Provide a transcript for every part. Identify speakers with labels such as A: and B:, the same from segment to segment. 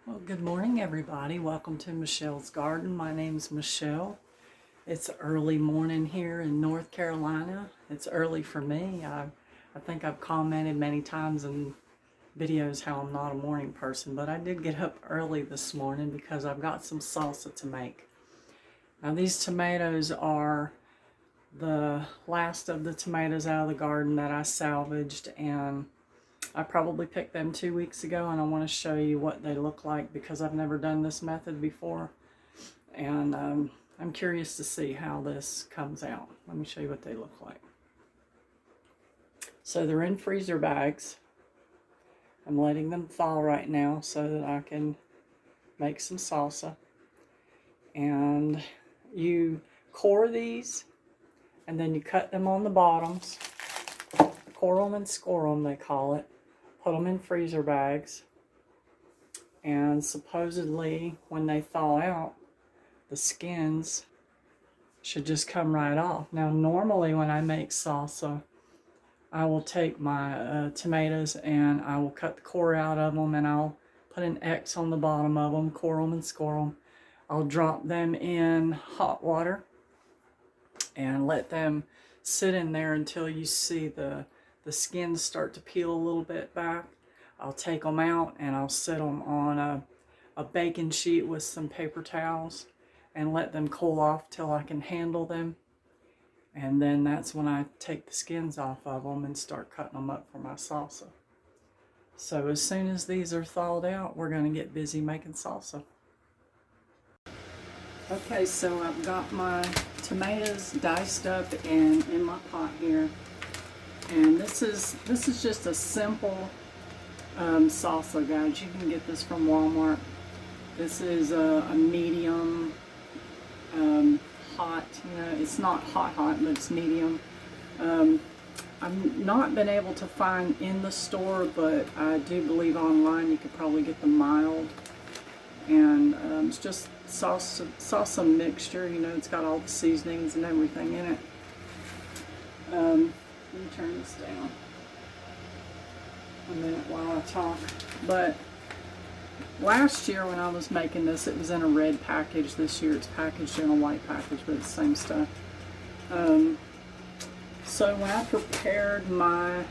A: Well, good morning, everybody. Welcome to Michelle's Garden. My name's Michelle. It's early morning here in North Carolina. It's early for me. I think I've commented many times in videos how I'm not a morning person, but I did get up early this morning because I've got some salsa to make. Now, these tomatoes are the last of the tomatoes out of the garden that I salvaged, and I probably picked them 2 weeks ago, and I want to show you what they look like because I've never done this method before, and I'm curious to see how this comes out. Let me show you what they look like. So they're in freezer bags. I'm letting them thaw right now so that I can make some salsa. And you core these, and then you cut them on the bottoms. Core them and score them, they call it. Put them in freezer bags, and supposedly when they thaw out, the skins should just come right off. Now, normally when I make salsa, I will take my tomatoes and I will cut the core out of them, and I'll put an X on the bottom of them, core them and score them. I'll drop them in hot water and let them sit in there until you see the skins start to peel a little bit back. I'll take them out and I'll sit them on a baking sheet with some paper towels and let them cool off till I can handle them. And then that's when I take the skins off of them and start cutting them up for my salsa. So as soon as these are thawed out, we're going to get busy making salsa. Okay, so I've got my tomatoes diced up and in my pot here. And this is just a simple salsa, guys. You can get this from Walmart. This is a medium hot. It's not hot, but it's medium. I've not been able to find in the store, but I do believe online you could probably get the mild. And it's just salsa mixture. It's got all the seasonings and everything in it. Let me turn this down a minute while I talk. But last year when I was making this, it was in a red package. This year it's packaged in a white package, but it's the same stuff. So when I prepared my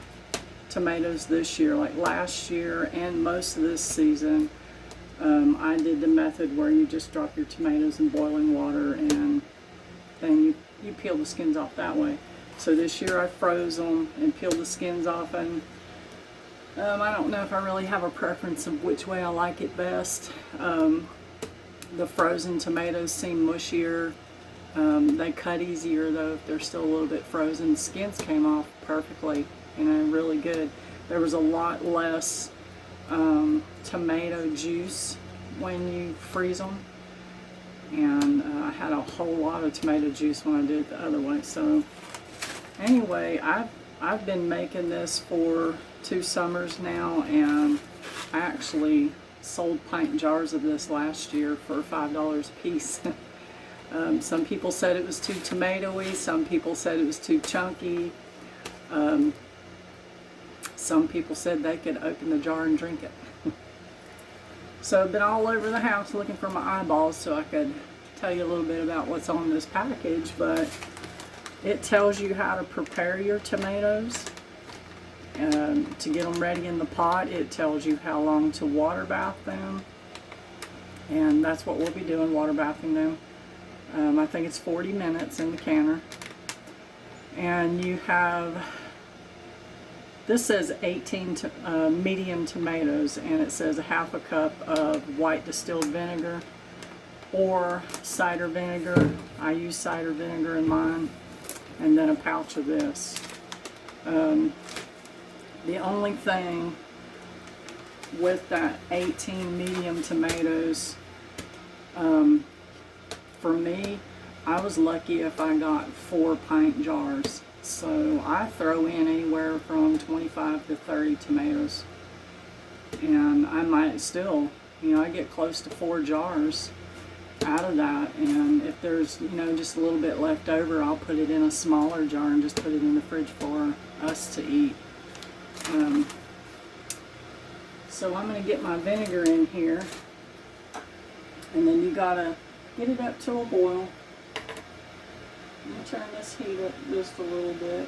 A: tomatoes this year, like last year and most of this season, I did the method where you just drop your tomatoes in boiling water and then you peel the skins off that way. So this year I froze them and peeled the skins off, and I don't know if I really have a preference of which way I like it best. The frozen tomatoes seem mushier. They cut easier though if they're still a little bit frozen. The skins came off perfectly, really good. There was a lot less tomato juice when you freeze them, and I had a whole lot of tomato juice when I did it the other way. So anyway, I've been making this for 2 summers now, and I actually sold pint jars of this last year for $5 a piece. Some people said it was too tomatoey, some people said it was too chunky, some people said they could open the jar and drink it. So I've been all over the house looking for my eyeballs so I could tell you a little bit about what's on this package, but it tells you how to prepare your tomatoes to get them ready in the pot. It tells you how long to water bath them, and that's what we'll be doing, water bathing them. I think it's 40 minutes in the canner. And you have, this says 18 medium tomatoes, and it says a half a cup of white distilled vinegar or cider vinegar. I use cider vinegar in mine. And then a pouch of this. The only thing with that 18 medium tomatoes, for me, I was lucky if I got 4 pint jars. So I throw in anywhere from 25 to 30 tomatoes. And I might still, I get close to 4 jars out of that, and if there's just a little bit left over, I'll put it in a smaller jar and just put it in the fridge for us to eat. So I'm going to get my vinegar in here, And then you gotta get it up to a boil. I'm gonna turn this heat up just a little bit.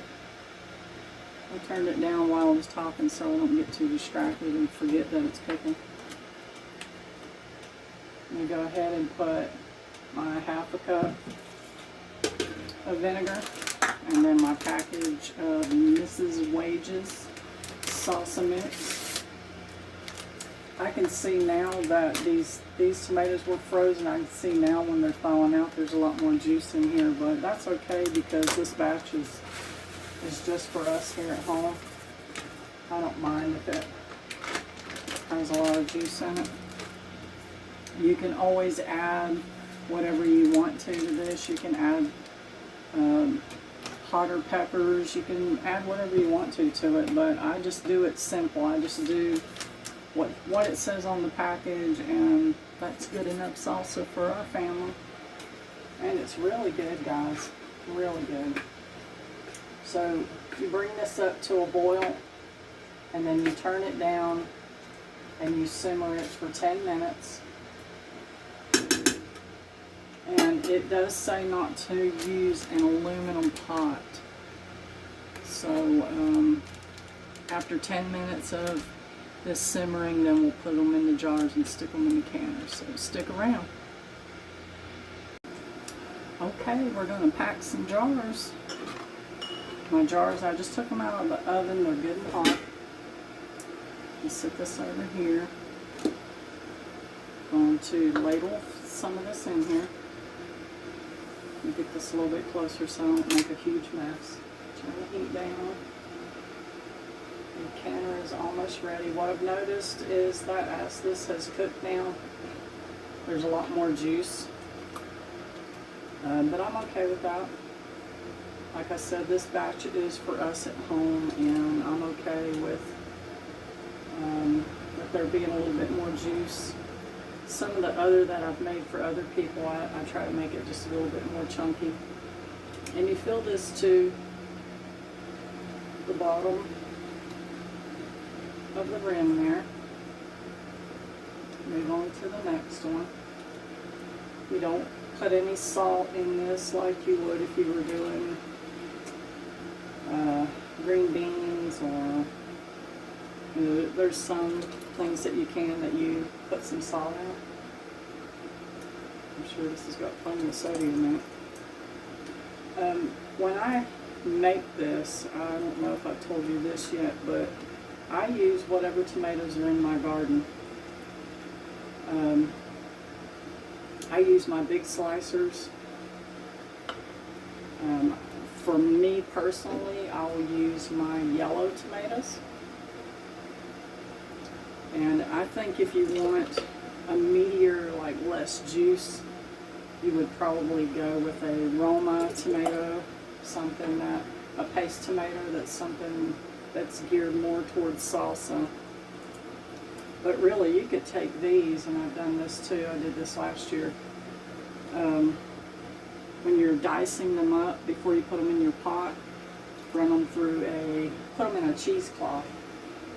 A: I turned it down while I was talking so I don't get too distracted and forget that it's cooking. I'm gonna go ahead and put my half a cup of vinegar and then my package of Mrs. Wages salsa mix. I can see now that these tomatoes were frozen. I can see now when they're thawing out there's a lot more juice in here, but that's okay because this batch is just for us here at home. I don't mind if it has a lot of juice in it. You can always add whatever you want to this. You can add hotter peppers. You can add whatever you want to it, but I just do it simple. I just do what it says on the package, and that's good enough salsa for our family. And it's really good, guys. Really good. So you bring this up to a boil, and then you turn it down, and you simmer it for 10 minutes. And it does say not to use an aluminum pot. So after 10 minutes of this simmering, then we'll put them in the jars and stick them in the canners. So stick around. Okay, we're going to pack some jars. My jars, I just took them out of the oven. They're good and hot. I'll set this over here. Going to ladle some of this in here. Let me get this a little bit closer so I don't make a huge mess. Turn the heat down. The canner is almost ready. What I've noticed is that as this has cooked now, there's a lot more juice. But I'm okay with that. Like I said, this batch is for us at home, and I'm okay with there being a little bit more juice. Some of the other that I've made for other people, I try to make it just a little bit more chunky. And you fill this to the bottom of the rim there. Move on to the next one. You don't put any salt in this like you would if you were doing green beans, or there's some things that you can that you put some salt in. I'm sure this has got plenty of sodium in it. When I make this, I don't know if I've told you this yet, but I use whatever tomatoes are in my garden. I use my big slicers. For me personally, I will use my yellow tomatoes. And I think if you want a meatier, like less juice, you would probably go with a Roma tomato, something that, a paste tomato that's something that's geared more towards salsa. But really, you could take these, and I've done this too, I did this last year. When you're dicing them up, before you put them in your pot, run them through put them in a cheesecloth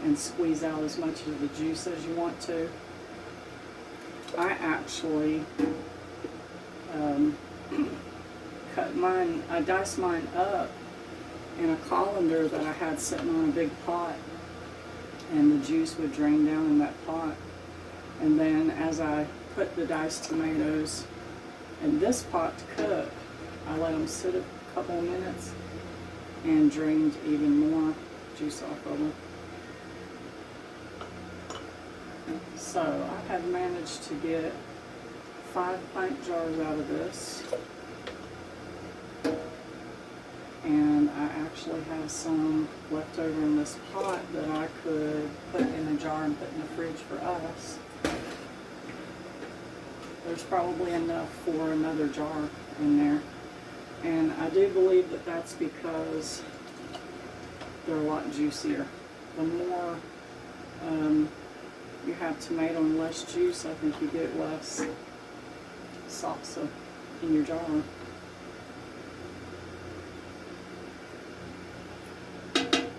A: and squeeze out as much of the juice as you want to. I actually I diced mine up in a colander that I had sitting on a big pot, and the juice would drain down in that pot. And then as I put the diced tomatoes in this pot to cook, I let them sit a couple of minutes and drained even more juice off of them. So I have managed to get 5 pint jars out of this, and I actually have some left over in this pot that I could put in a jar and put in the fridge for us. There's probably enough for another jar in there, and I do believe that that's because they're a lot juicier. The more you have tomato and less juice, I think you get less salsa in your jar.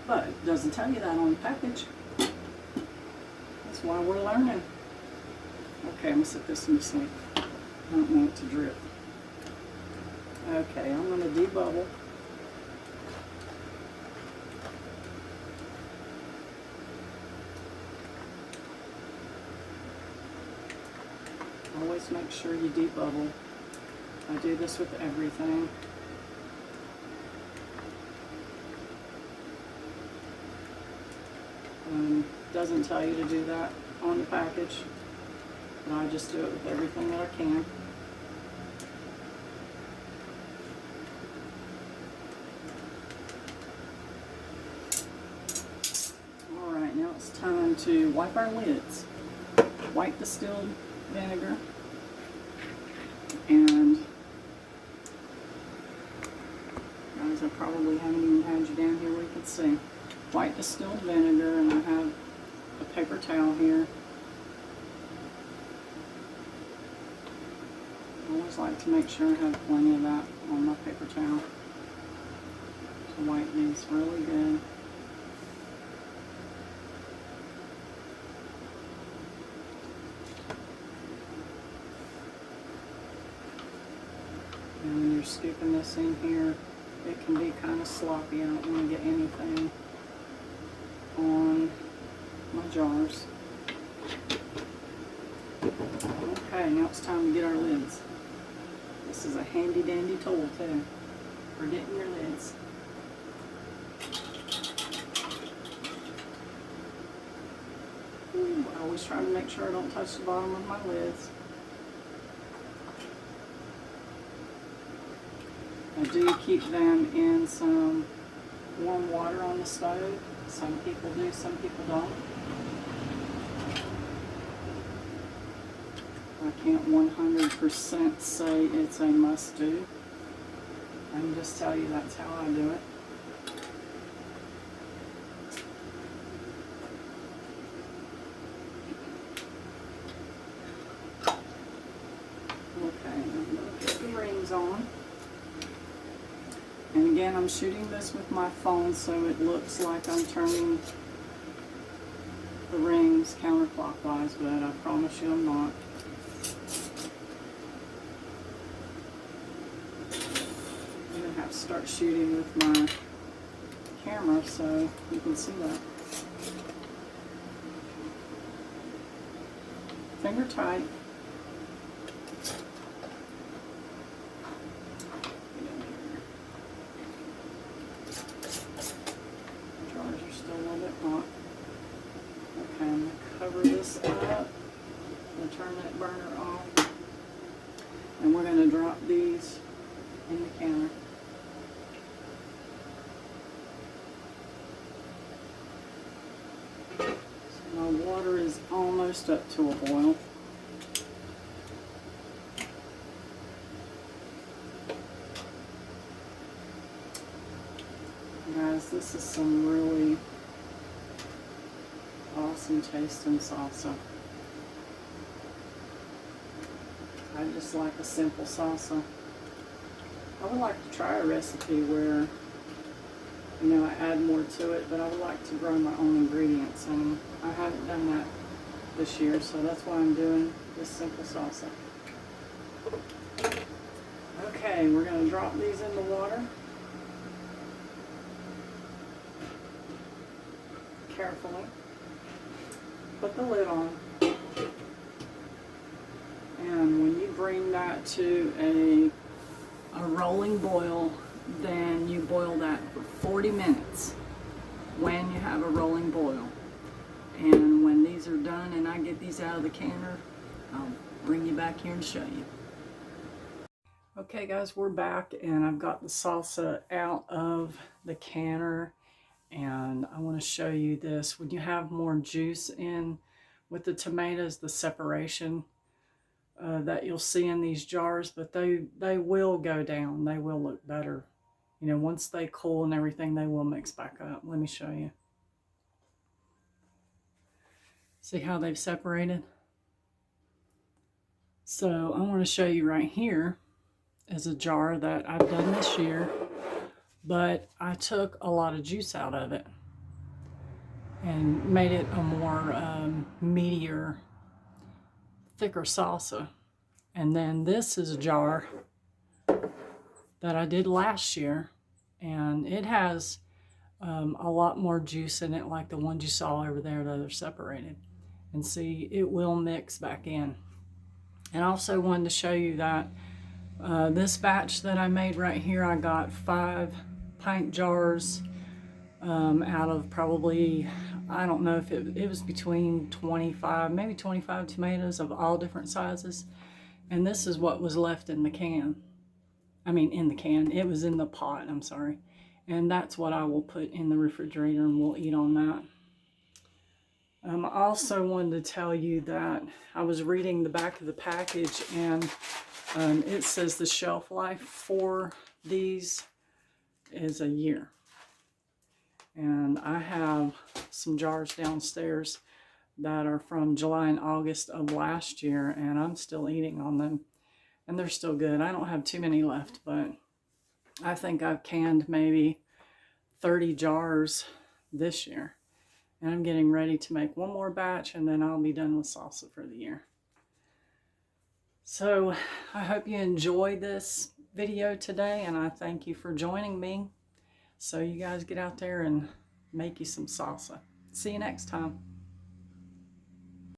A: But it doesn't tell you that on the package. That's why we're learning. Okay, I'm going to set this in the sink. I don't want it to drip. Okay, I'm going to debubble. Always make sure you debubble. I do this with everything. Doesn't tell you to do that on the package, but I just do it with everything that I can. Alright, now it's time to wipe our lids. White distilled vinegar and guys, I probably haven't even had you down here where you can see. White distilled vinegar, and I have a paper towel here. I always like to make sure I have plenty of that on my paper towel to wipe these really good. And when you're scooping this in here, it can be kind of sloppy. I don't want to get anything on my jars. Okay, now it's time to get our lids. This is a handy dandy tool too for getting your lids. Ooh, I always try to make sure I don't touch the bottom of my lids. I do keep them in some warm water on the stove. Some people do, some people don't. I can't 100% say it's a must-do. I can just tell you that's how I do it. Okay, I'm going to put the rings on. And again, I'm shooting this with my phone so it looks like I'm turning the rings counterclockwise, but I promise you I'm not. I'm going to have to start shooting with my camera so you can see that. Finger tight. Turn that burner off, and we're going to drop these in the counter. So my water is almost up to a boil. Guys, this is some really awesome tasting salsa. I just like a simple salsa. I would like to try a recipe where, you know, I add more to it, but I would like to grow my own ingredients, and I haven't done that this year, so that's why I'm doing this simple salsa. Okay, we're going to drop these in the water. Carefully. Put the lid on. And when you bring that to a rolling boil, then you boil that for 40 minutes when you have a rolling boil. And when these are done and I get these out of the canner, I'll bring you back here and show you. Okay guys, we're back and I've got the salsa out of the canner, and I want to show you this. When you have more juice in with the tomatoes, the separation that you'll see in these jars, but they will go down. They will look better. You know, once they cool and everything, they will mix back up. Let me show you. See how they've separated? So I want to show you right here is a jar that I've done this year, but I took a lot of juice out of it and made it a more meatier, thicker salsa. And then this is a jar that I did last year, and it has a lot more juice in it, like the ones you saw over there that are separated. And see, it will mix back in. And I also wanted to show you that this batch that I made right here, I got 5 pint jars out of probably, I don't know if it was between 25, maybe 25 tomatoes of all different sizes. And this is what was left in the can. I mean, in the can. It was in the pot, I'm sorry. And that's what I will put in the refrigerator, and we'll eat on that. I also wanted to tell you that I was reading the back of the package, and it says the shelf life for these is a year. And I have some jars downstairs that are from July and August of last year, and I'm still eating on them. And they're still good. I don't have too many left, but I think I've canned maybe 30 jars this year. And I'm getting ready to make one more batch, and then I'll be done with salsa for the year. So I hope you enjoyed this video today, and I thank you for joining me. So you guys get out there and make you some salsa. See you next time.